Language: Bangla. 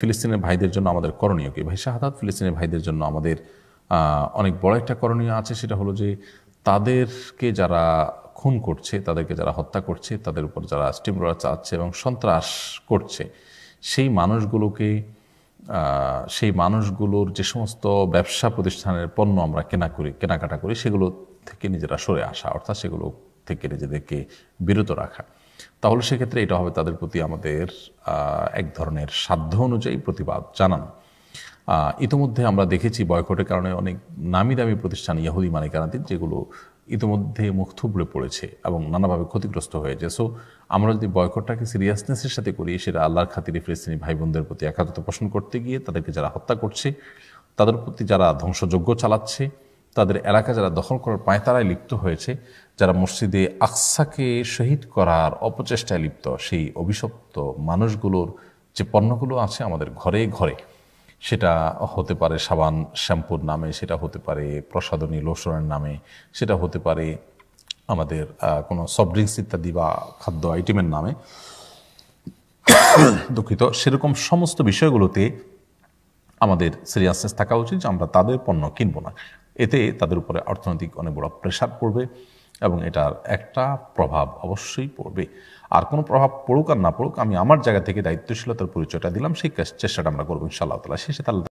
ফিলিস্তিনের ভাইদের জন্য আমাদের করণীয় কি? ভাই শাহাদাত, ফিলিস্তিনের ভাইদের জন্য আমাদের অনেক বড় একটা করণীয় আছে। সেটা হলো যে তাদেরকে যারা খুন করছে, তাদেরকে যারা হত্যা করছে, তাদের উপর যারা স্টিমরোলার চালাচ্ছে এবং সন্ত্রাস করছে, সেই মানুষগুলোকে সেই মানুষগুলোর যে সমস্ত ব্যবসা প্রতিষ্ঠানের পণ্য আমরা কেনাকাটা করি, সেগুলো থেকে নিজেরা সরে আসা, অর্থাৎ সেগুলো থেকে নিজেদেরকে বিরত রাখা। তাহলে সেক্ষেত্রে এটা হবে তাদের প্রতি আমাদের এক ধরনের সাধ্য অনুযায়ী প্রতিবাদ জানানো। ইতিমধ্যে আমরা দেখেছি বয়কটের কারণে অনেক নামি দামি প্রতিষ্ঠান, ইহুদি মালিকানাধীন, যেগুলো ইতিমধ্যে মুখ থুবড়ে পড়েছে এবং নানাভাবে ক্ষতিগ্রস্ত হয়েছে। সো আমরা যদি বয়কটটাকে সিরিয়াসনেসের সাথে করি, সেটা আল্লাহর খাতিরে ফিলিস্তিনি ভাই বোনদের প্রতি একাত্মতা পোষণ করতে গিয়ে তাদেরকে যারা হত্যা করছে, তাদের প্রতি যারা ধ্বংসযজ্ঞ চালাচ্ছে, তাদের এলাকা যারা দখল করার পায়তারায় লিপ্ত হয়েছে, যারা মসজিদে আকসাকে শহীদ করার অপচেষ্টায় লিপ্ত, সেই অভিশপ্ত মানুষগুলোর যে পণ্যগুলো আছে আমাদের ঘরে ঘরে, সেটা হতে পারে সাবান শ্যাম্পুর নামে, সেটা হতে পারে প্রসাধনী লোশনের নামে, সেটা হতে পারে আমাদের কোনো সফট ড্রিঙ্কস ইত্যাদি বা খাদ্য আইটেমের নামে, দুঃখিত, সেরকম সমস্ত বিষয়গুলোতে আমাদের সিরিয়াসনেস থাকা উচিত যে আমরা তাদের পণ্য কিনবো না। এতে তাদের উপরে অর্থনৈতিক অনেক বড় প্রেশার পড়বে এবং এটার একটা প্রভাব অবশ্যই পড়বে। আর কোনো প্রভাব পড়ুক আর না পড়ুক, আমি আমার জায়গা থেকে দায়িত্বশীলতার পরিচয়টা দিলাম, সেই চেষ্টাটা আমরা করবো ইনশাআল্লাহ তাআলা। শেষে তাহলে